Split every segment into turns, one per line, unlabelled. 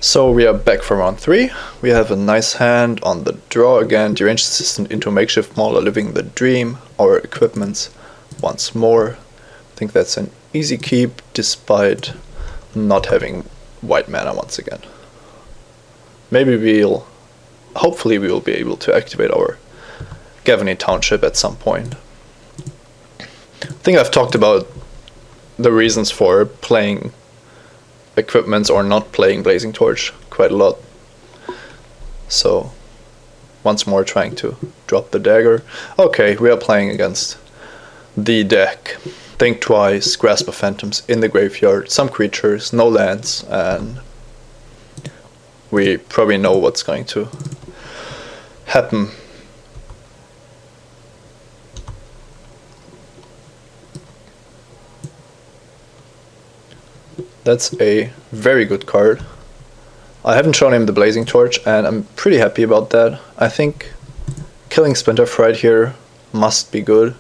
So we are back for round 3. We have a nice hand on the draw again. Deranged Assistant into Makeshift Mauler, Living the Dream. Our equipments once more. I think that's an easy keep despite not having white mana once again. Hopefully we will be able to activate our Gavany Township at some point. I think I've talked about the reasons for playing equipments or not playing Blazing Torch quite a lot. So once more trying to drop the dagger. Okay, we are playing against the deck. Think twice, Grasp of Phantoms in the graveyard, some creatures, no lands, and we probably know what's going to happen. That's a very good card. I haven't shown him the Blazing Torch, and I'm pretty happy about that. I think killing Splinterfried here must be good.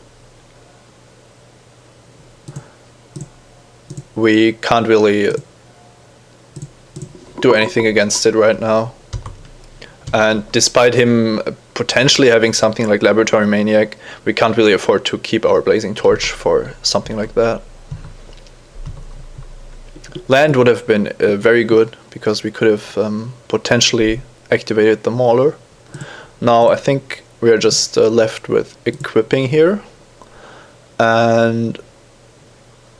We can't really do anything against it right now. And despite him potentially having something like Laboratory Maniac, we can't really afford to keep our Blazing Torch for something like that. Land would have been very good, because we could have potentially activated the Mauler. Now I think we are just left with equipping here. And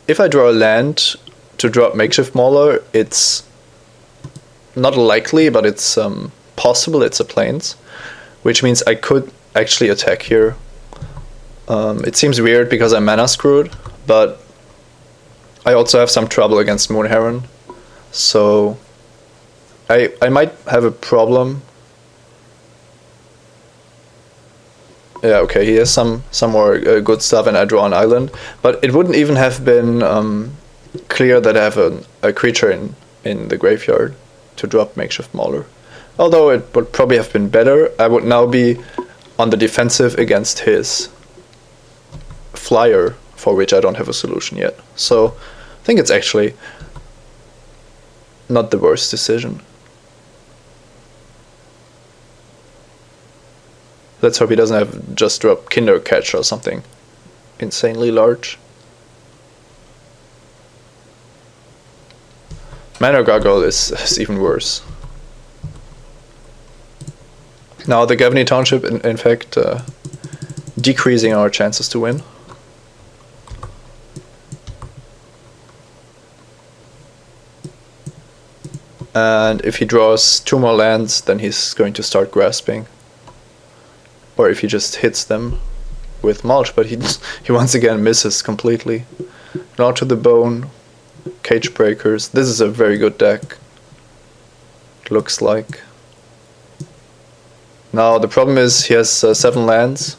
if I draw a land to drop Makeshift Mauler, it's not likely, but it's possible. It's a Plains, which means I could actually attack here. It seems weird because I'm mana screwed, but I also have some trouble against Moon Heron, so I might have a problem. Yeah, okay, he has some more good stuff, and I draw an island, but it wouldn't even have been clear that I have a creature in the graveyard to drop Makeshift Mauler. Although it would probably have been better, I would now be on the defensive against his flyer, for which I don't have a solution yet. So I think it's actually not the worst decision. Let's hope he doesn't have just drop Kindercatcher or something insanely large. Mana Gargoyle is even worse. Now the Gavany Township, in fact, decreasing our chances to win. And if he draws 2 more lands, then he's going to start grasping. Or if he just hits them with mulch, but he once again misses completely. Gnaw to the Bone, Cage Breakers. This is a very good deck, it looks like. Now the problem is he has 7 lands,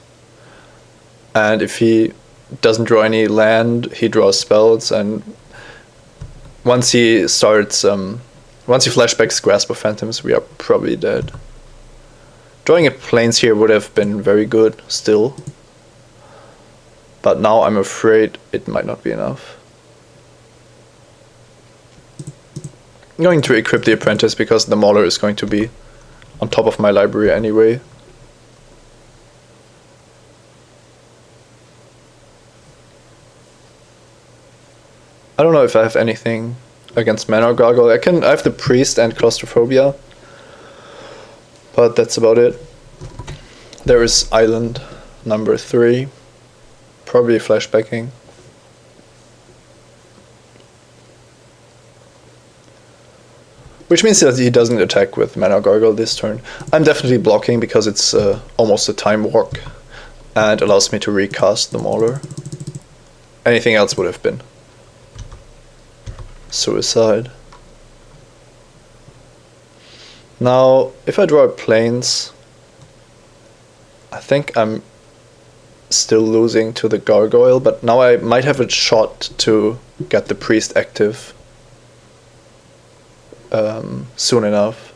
and if he doesn't draw any land, he draws spells, and once he starts once he flashbacks Grasp of Phantoms, we are probably dead. Drawing a Plains here would have been very good still, but now I'm afraid it might not be enough. I'm going to equip the Apprentice because the Mauler is going to be on top of my library anyway. I don't know if I have anything against Mana Gargoyle. I have the Priest and Claustrophobia, but that's about it. There is Island number 3, probably flashbacking. Which means that he doesn't attack with Mana Gargoyle this turn. I'm definitely blocking because it's almost a time walk and allows me to recast the Mauler. Anything else would have been suicide. Now, if I draw a Plains, I think I'm still losing to the Gargoyle, but now I might have a shot to get the Priest active soon enough.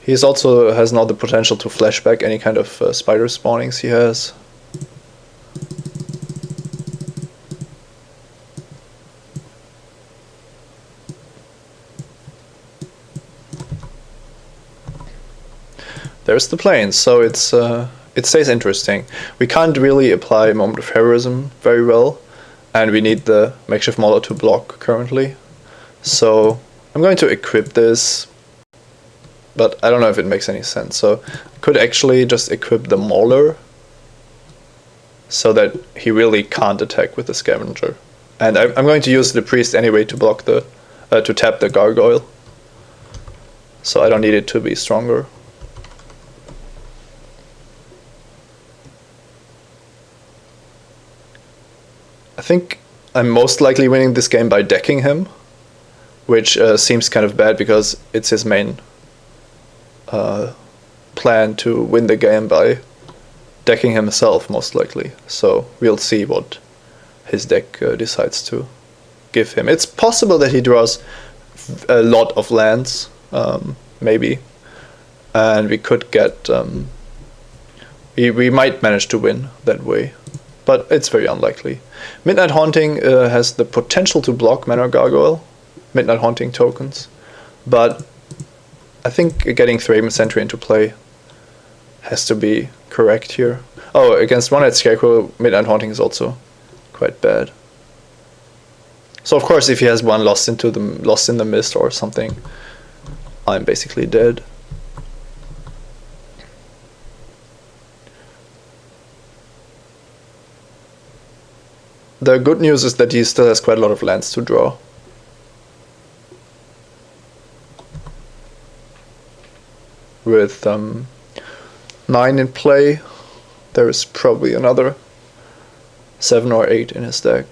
He also has now the potential to flashback any kind of spider spawnings he has. there's the plains, so it stays interesting. We can't really apply Moment of Heroism very well, and we need the Makeshift Mauler to block currently. So I'm going to equip this, but I don't know if it makes any sense. So I could actually just equip the Mauler so that he really can't attack with the Scavenger. And I'm going to use the Priest anyway to block the, to tap the Gargoyle. So I don't need it to be stronger. I think I'm most likely winning this game by decking him, which seems kind of bad because it's his main plan to win the game by decking himself, most likely. So we'll see what his deck decides to give him. It's possible that he draws a lot of lands, maybe, and we could get we might manage to win that way, but it's very unlikely. Midnight Haunting has the potential to block Mana Gargoyle, Midnight Haunting tokens, but I think getting Thraben Sentry into play has to be correct here. Oh, against One-Eyed Scarecrow, Midnight Haunting is also quite bad. So of course, if he has one Lost in the Mist or something, I'm basically dead. The good news is that he still has quite a lot of lands to draw. With 9 in play, there is probably another 7 or 8 in his deck.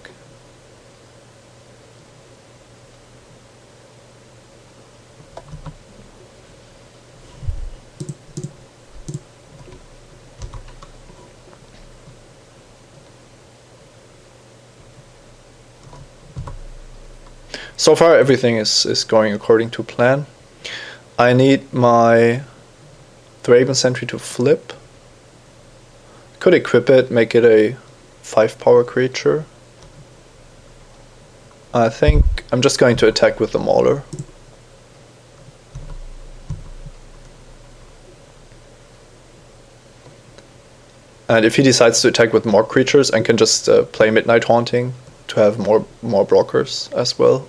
So far everything is going according to plan. I need my Thraben Sentry to flip. Could equip it, make it a 5-power creature. I think I'm just going to attack with the Mauler. And if he decides to attack with more creatures, I can just play Midnight Haunting to have more blockers as well.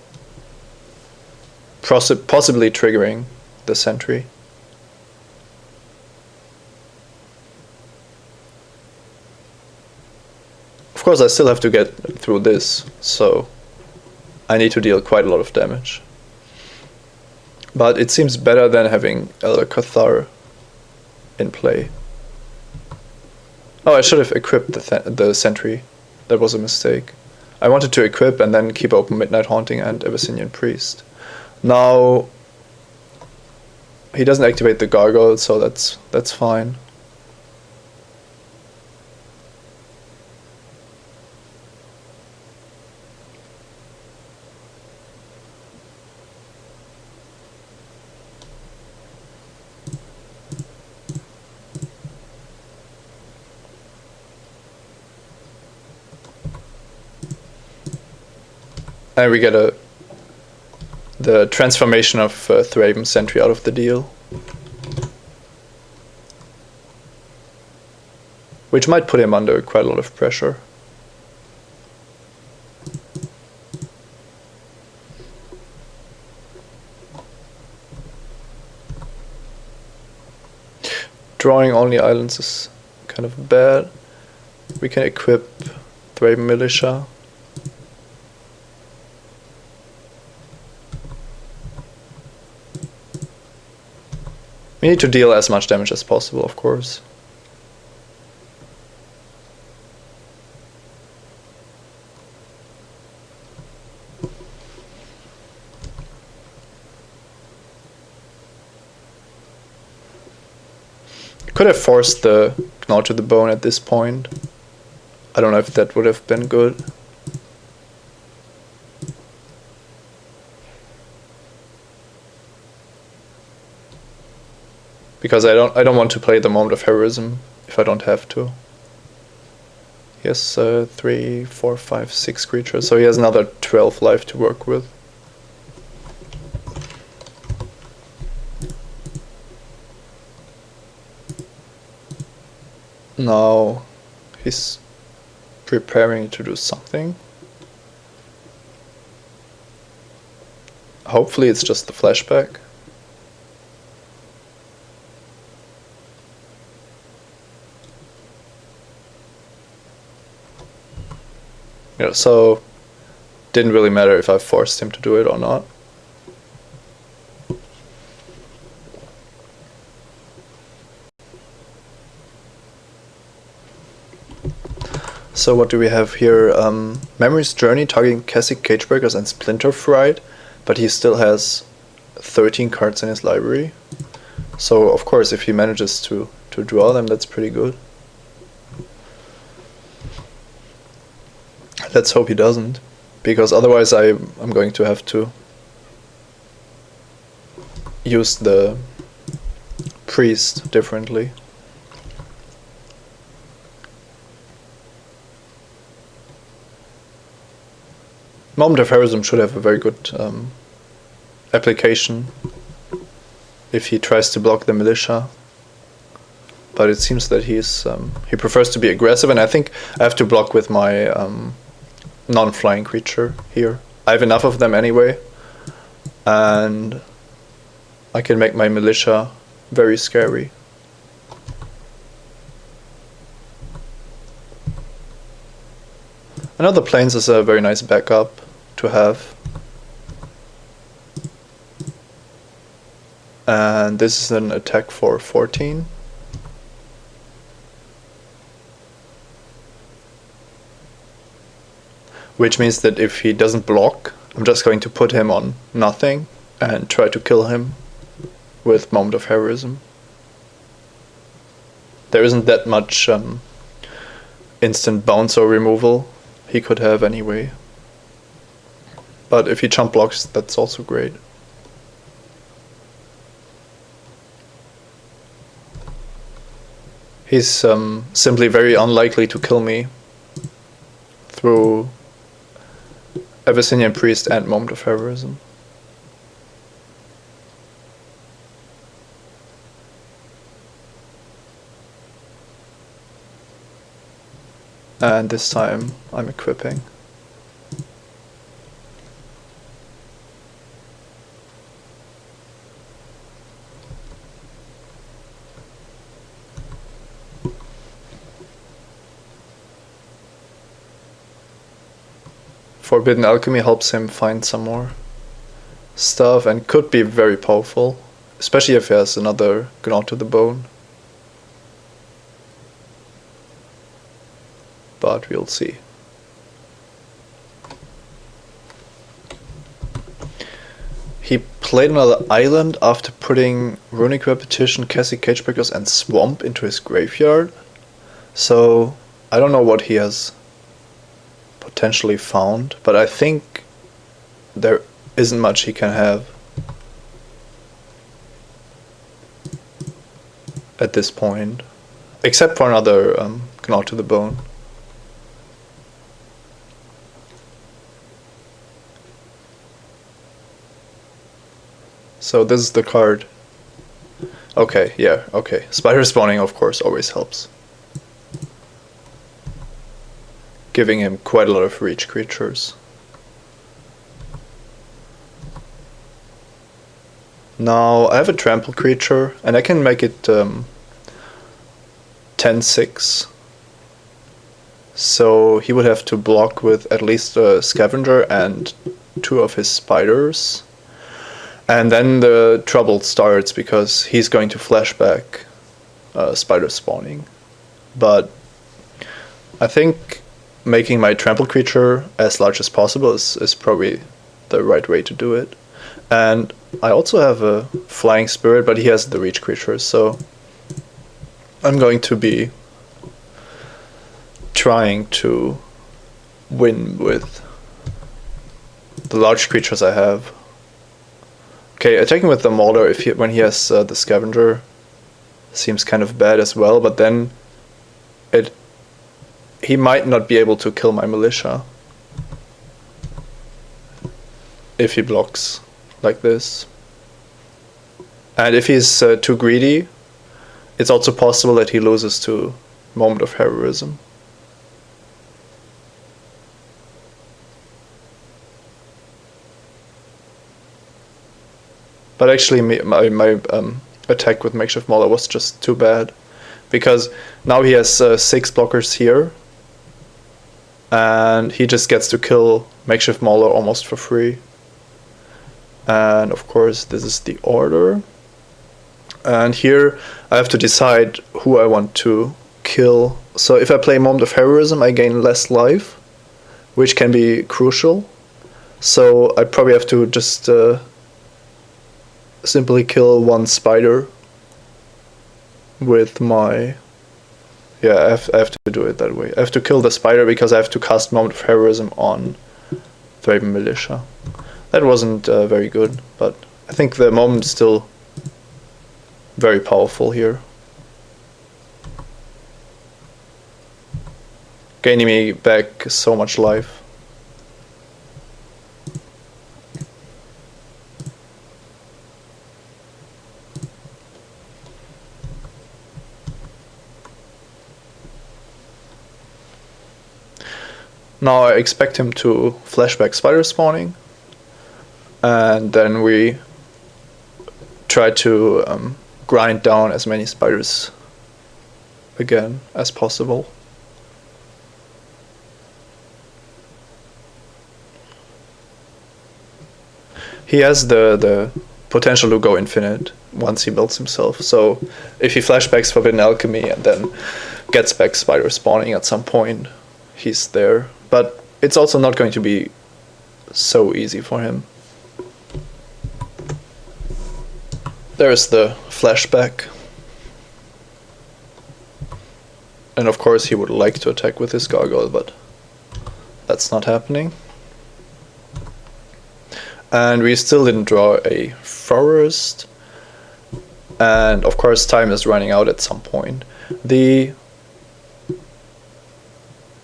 Possibly triggering the Sentry. Of course, I still have to get through this, so I need to deal quite a lot of damage. But it seems better than having Elder Cathar in play. Oh, I should have equipped the Sentry. That was a mistake. I wanted to equip and then keep open Midnight Haunting and Abyssinian Priest. Now he doesn't activate the Gargoyle, so that's fine. And we get the transformation of Thraben Sentry out of the deal, which might put him under quite a lot of pressure. Drawing only islands is kind of bad. We can equip Thraben Militia. We need to deal as much damage as possible, of course. Could have forced the Gnaw to the Bone at this point. I don't know if that would have been good. Because I don't want to play the Moment of Heroism if I don't have to. He has 3, 4, 5, 6 creatures, so he has another 12 life to work with. Now he's preparing to do something. Hopefully it's just the flashback. Yeah, so didn't really matter if I forced him to do it or not. So what do we have here? Memory's Journey targeting Keswick Cagebreakers and Splinter Fright, but he still has 13 cards in his library. So of course if he manages to draw them, that's pretty good. Let's hope he doesn't, because otherwise I'm going to have to use the priest differently. Moment of Heroism should have a very good application if he tries to block the militia, but it seems that he prefers to be aggressive, and I think I have to block with my non-flying creature here. I have enough of them anyway, and I can make my militia very scary. Another Plains is a very nice backup to have. And this is an attack for 14. Which means that if he doesn't block, I'm just going to put him on nothing and try to kill him with Moment of Heroism. There isn't that much instant bounce or removal he could have anyway. But if he jump blocks, that's also great. He's simply very unlikely to kill me through Abyssinian Priest and Moment of Heroism. And this time I'm equipping. Forbidden Alchemy helps him find some more stuff and could be very powerful, especially if he has another Gnaw to the Bone. But we'll see. He played another island after putting Runic Repetition, Cassie Cagebreakers and Swamp into his graveyard. So I don't know what he has potentially found, but I think there isn't much he can have at this point, except for another Gnaw to the Bone. So this is the card. Okay, yeah, okay. Spider spawning, of course, always helps. Giving him quite a lot of reach creatures. Now, I have a trample creature, and I can make it 10-6. So he would have to block with at least a scavenger and 2 of his spiders. And then the trouble starts, because he's going to flashback spider spawning. But I think making my trample creature as large as possible is probably the right way to do it. And I also have a flying spirit, but he has the reach creatures, so I'm going to be trying to win with the large creatures I have. Okay, attacking with the Mauler when he has the Scavenger seems kind of bad as well, but then he might not be able to kill my militia if he blocks like this. And if he's too greedy, it's also possible that he loses to Moment of Heroism. But actually, my attack with Makeshift Mauler was just too bad, because now he has 6 blockers here, and he just gets to kill Makeshift Mauler almost for free. And of course, this is the order. And here I have to decide who I want to kill. So if I play Moment of Heroism, I gain less life, which can be crucial. So I probably have to just simply kill 1 spider with my... Yeah, I have to do it that way. I have to kill the spider because I have to cast Moment of Heroism on Thraben Militia. That wasn't very good, but I think the moment is still very powerful here. Gaining me back so much life. Now I expect him to flashback spider spawning, and then we try to grind down as many spiders again as possible. He has the potential to go infinite once he builds himself, so if he flashbacks Forbidden Alchemy and then gets back spider spawning at some point, he's there. But it's also not going to be so easy for him. There's the flashback. And of course he would like to attack with his gargoyle, but that's not happening. And we still didn't draw a forest. And of course time is running out at some point. The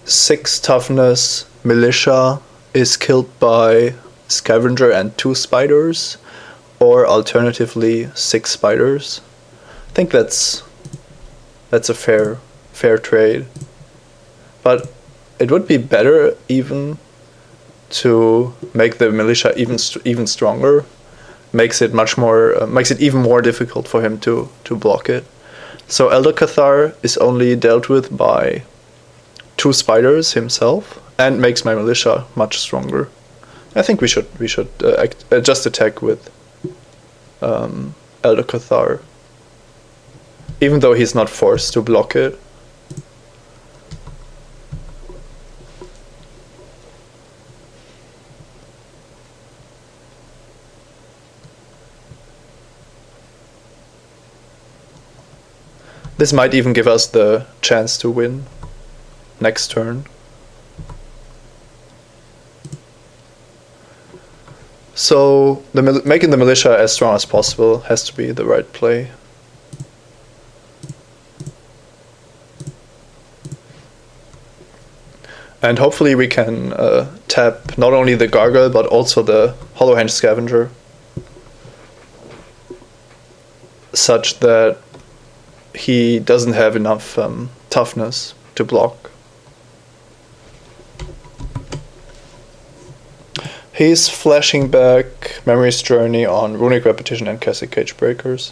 6 toughness militia is killed by scavenger and 2 spiders, or alternatively 6 spiders. I think that's a fair trade. But it would be better even to make the militia even stronger. Makes it much more makes it even more difficult for him to block it. So Elder Cathar is only dealt with by 2 spiders himself, and makes my militia much stronger. I think we should just attack with Elder Cathar, even though he's not forced to block it. This might even give us the chance to win next turn. So making the militia as strong as possible has to be the right play. And hopefully we can tap not only the Gargoyle but also the Hollowhenge Scavenger, such that he doesn't have enough toughness to block. He's flashing back Memory's Journey on Runic Repetition and Cassie Cage Breakers,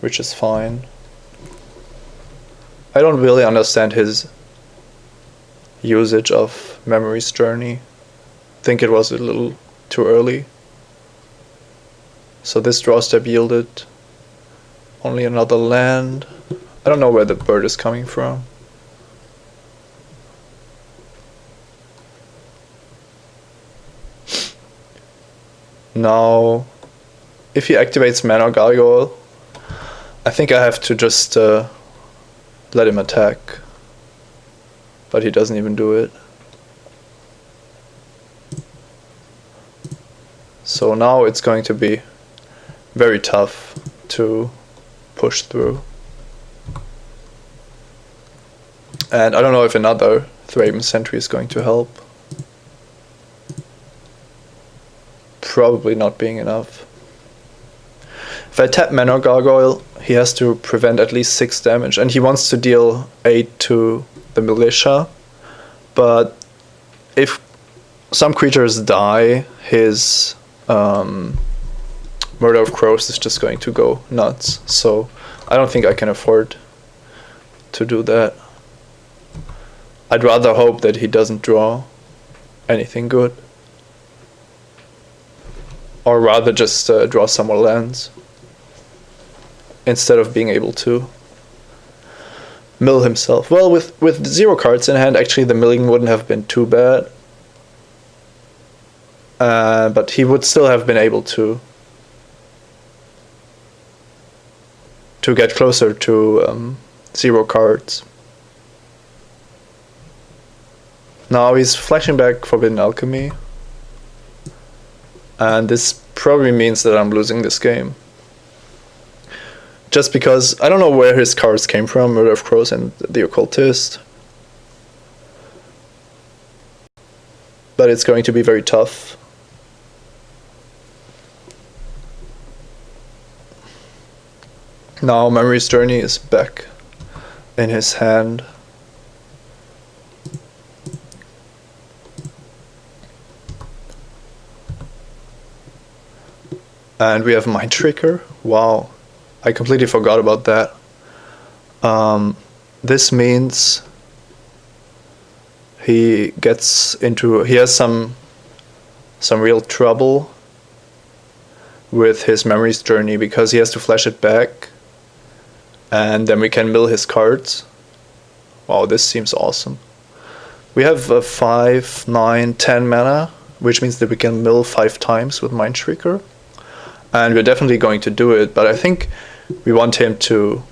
which is fine. I don't really understand his usage of Memory's Journey. I think it was a little too early. So this draw step yielded only another land. I don't know where the bird is coming from. Now, if he activates Mana Gargoyle, I think I have to just let him attack. But he doesn't even do it. So now it's going to be very tough to push through. And I don't know if another Thraben Sentry is going to help. Probably not being enough. If I tap Manor Gargoyle, he has to prevent at least 6 damage, and he wants to deal 8 to the Militia. But if some creatures die, his Murder of Crows is just going to go nuts. So I don't think I can afford to do that. I'd rather hope that he doesn't draw anything good. Or rather just draw some more lands, instead of being able to mill himself. Well, with 0 cards in hand, actually the milling wouldn't have been too bad. But he would still have been able to get closer to 0 cards. Now he's flashing back Forbidden Alchemy. And this probably means that I'm losing this game. Just because I don't know where his cards came from, Murder of Crows and the Occultist. But it's going to be very tough. Now Memory's Journey is back in his hand. And we have Mind Trigger. Wow, I completely forgot about that. This means he has some real trouble with his Memory's Journey, because he has to flash it back, and then we can mill his cards. Wow, this seems awesome. We have 5, 9, 10 mana, which means that we can mill 5 times with Mind Trigger. And we're definitely going to do it, but I think we want him to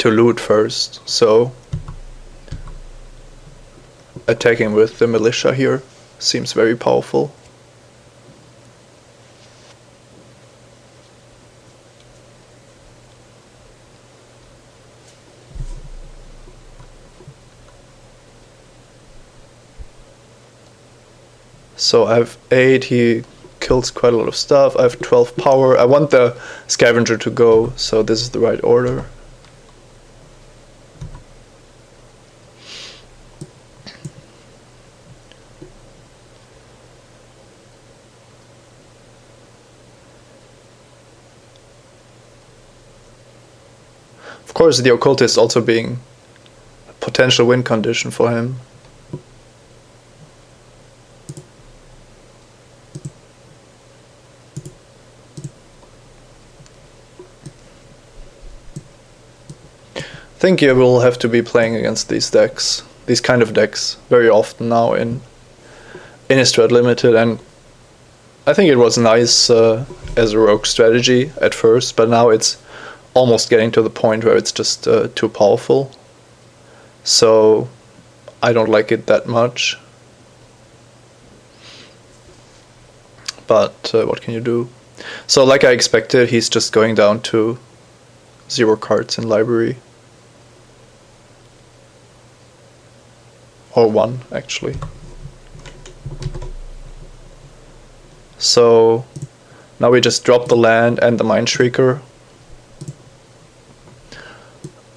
loot first. So attacking with the Militia here seems very powerful. So I have 8, he kills quite a lot of stuff. I have 12 power. I want the Scavenger to go, so this is the right order. Of course, the Occultist also being a potential win condition for him. I think you will have to be playing against these kind of decks, very often now in Innistrad Limited, and I think it was nice as a rogue strategy at first, but now it's almost getting to the point where it's just too powerful. So I don't like it that much. But what can you do? So like I expected, he's just going down to 0 cards in library. Or 1, actually. So now we just drop the land and the Mind Shrieker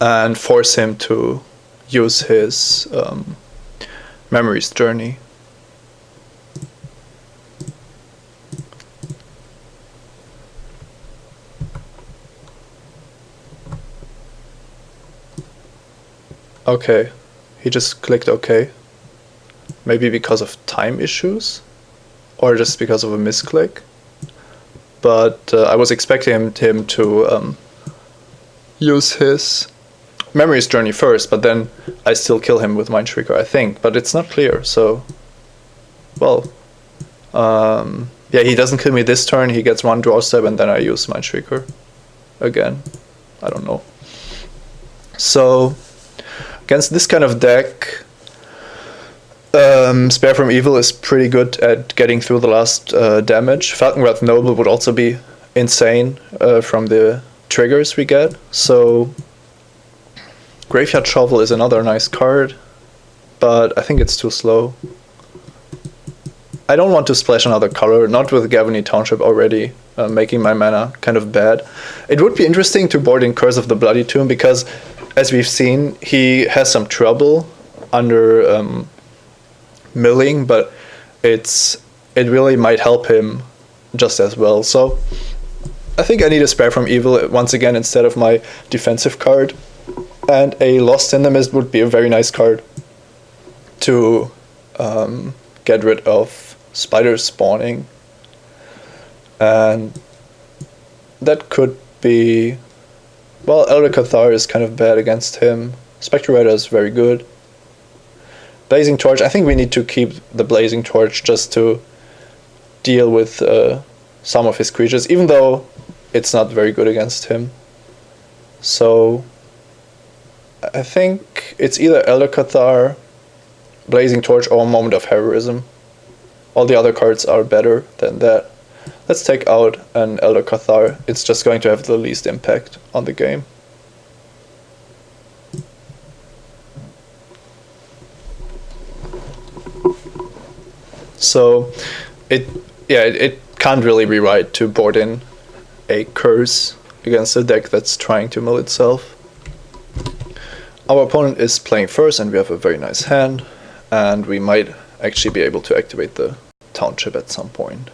and force him to use his Memory's Journey. Okay. He just clicked OK. Maybe because of time issues, or just because of a misclick. But I was expecting him to use his Memory's Journey first, but then I still kill him with Mind Shrieker, I think. But it's not clear, so... Well... yeah, he doesn't kill me this turn, he gets 1 draw step, and then I use Mind Shrieker again. I don't know. So... Against this kind of deck, Spare from Evil is pretty good at getting through the last damage. Falconwrath Noble would also be insane from the triggers we get. So Graveyard Shovel is another nice card, but I think it's too slow. I don't want to splash another color, not with Gavony Township already, making my mana kind of bad. It would be interesting to board in Curse of the Bloody Tomb, because, as we've seen, he has some trouble under milling, but it really might help him just as well. So I think I need a Spare from Evil once again instead of my defensive card. And a Lost in the Mist would be a very nice card to get rid of spiders spawning. And that could be... Well, Elder Cathar is kind of bad against him. Spectre Rider is very good. Blazing Torch, I think we need to keep the Blazing Torch just to deal with some of his creatures, even though it's not very good against him. So I think it's either Elder Cathar, Blazing Torch, or Moment of Heroism. All the other cards are better than that. Let's take out an Elder Cathar. It's just going to have the least impact on the game. So it can't really be right to board in a curse against a deck that's trying to mill itself. Our opponent is playing first, and we have a very nice hand, and we might actually be able to activate the Township at some point.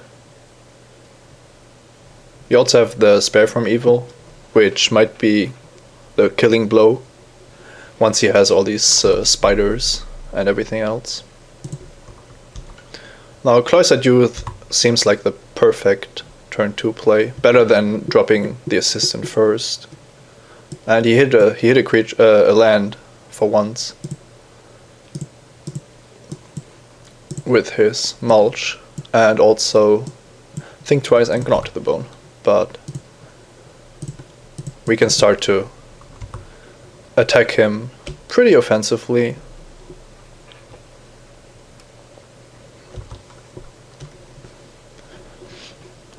We also have the Spare from Evil, which might be the killing blow once he has all these spiders and everything else. Now, Cloistered Youth seems like the perfect turn 2 play, better than dropping the assistant first. And he hit a land for once with his Mulch, and also Think Twice and Gnaw to the Bone. But we can start to attack him pretty offensively.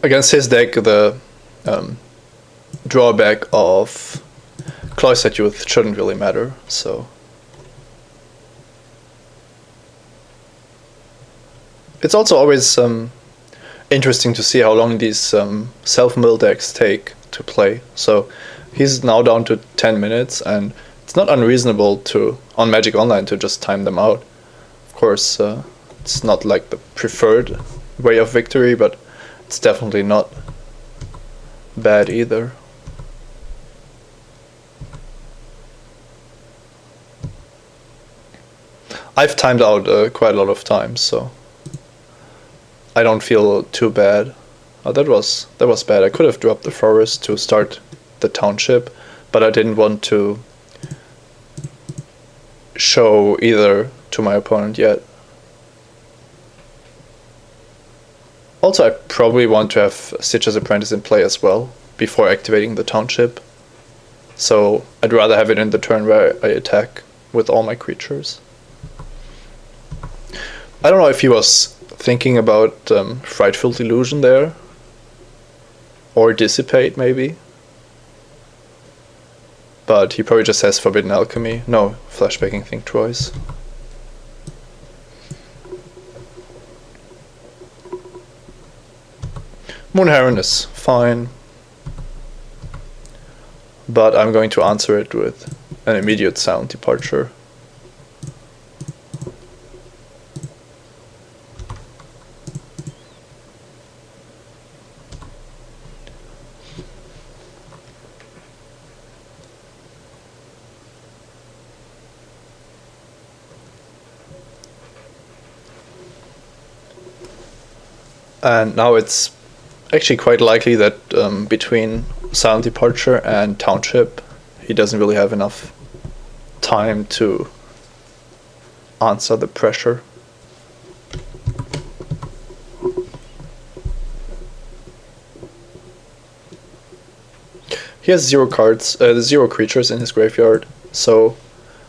Against his deck, the drawback of Cloistered Youth shouldn't really matter, so it's also always interesting to see how long these self-mill decks take to play. So he's now down to 10 minutes, and it's not unreasonable on Magic Online to just time them out. Of course, it's not like the preferred way of victory, but it's definitely not bad either. I've timed out quite a lot of times, so I don't feel too bad. Oh, that was bad. I could have dropped the forest to start the Township, but I didn't want to show either to my opponent yet. Also, I probably want to have Stitcher's Apprentice in play as well before activating the Township. So I'd rather have it in the turn where I attack with all my creatures. I don't know if he was thinking about Frightful Delusion there, or Dissipate maybe, but he probably just has Forbidden Alchemy. No, Flashbacking Think Twice. Moon Heron is fine, but I'm going to answer it with an immediate Sound Departure. And now it's actually quite likely that between Silent Departure and Township, he doesn't really have enough time to answer the pressure. He has 0 cards, 0 creatures in his graveyard, so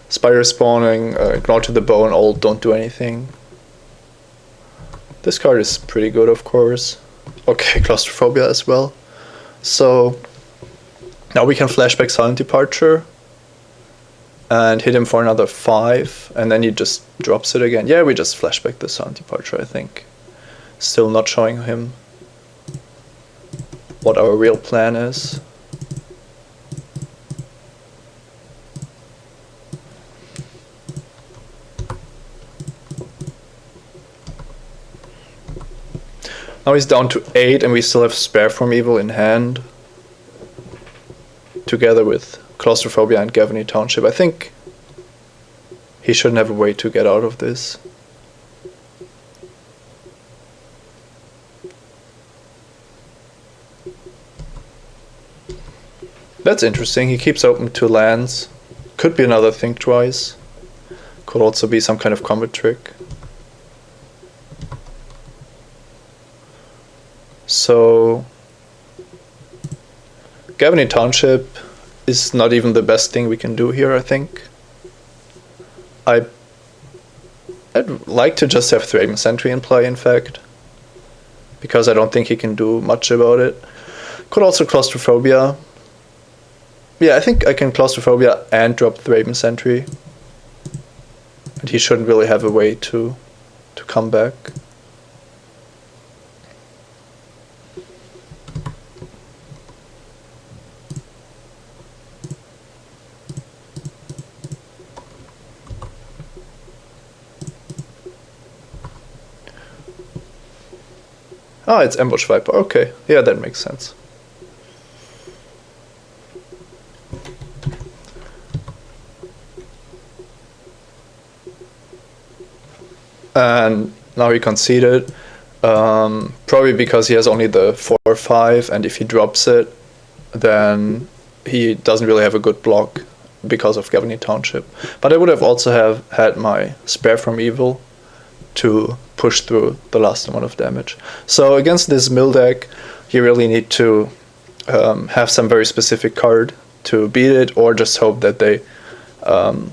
Spider spawning, Gnaw to the Bone all don't do anything. This card is pretty good, of course. Okay, Claustrophobia as well. So now we can flashback Silent Departure and hit him for another 5, and then he just drops it again. Yeah, we just flashback the Silent Departure, I think. Still not showing him what our real plan is. Now he's down to 8 and we still have Spare from Evil in hand. Together with Claustrophobia and Gavany Township. I think he shouldn't have a way to get out of this. That's interesting. He keeps open 2 lands. Could be another Think Twice. Could also be some kind of combat trick. So Gavany Township is not even the best thing we can do here, I think. I'd like to just have Thraben Sentry in play, in fact, because I don't think he can do much about it. Could also Claustrophobia. Yeah, I think I can Claustrophobia and drop Thraben Sentry. And he shouldn't really have a way to come back. Ah, it's Ambush Viper. Okay, yeah, that makes sense. And now he conceded, probably because he has only the 4/5, and if he drops it, then he doesn't really have a good block because of Gavany Township. But I would have also have had my Spare from Evil to push through the last amount of damage. So against this mill deck, you really need to have some very specific card to beat it, or just hope that they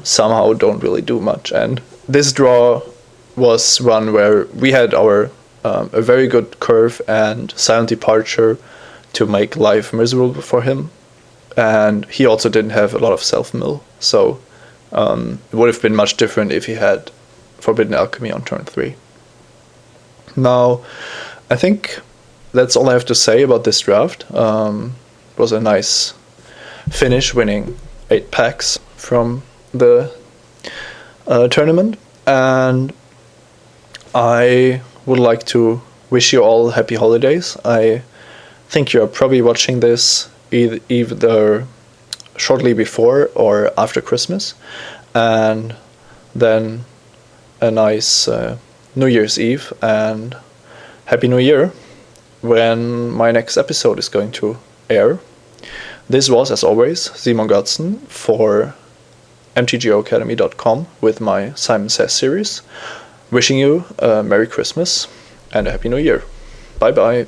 somehow don't really do much. And this draw was one where we had our a very good curve and Silent Departure to make life miserable for him, and he also didn't have a lot of self-mill, so it would have been much different if he had Forbidden Alchemy on turn 3. Now, I think that's all I have to say about this draft. It was a nice finish, winning 8 packs from the tournament, and I would like to wish you all happy holidays. I think you're probably watching this either shortly before or after Christmas, and then a nice New Year's Eve and Happy New Year when my next episode is going to air. This was, as always, Simon Götzen for MTGOacademy.com with my Simon Says series. Wishing you a Merry Christmas and a Happy New Year. Bye bye.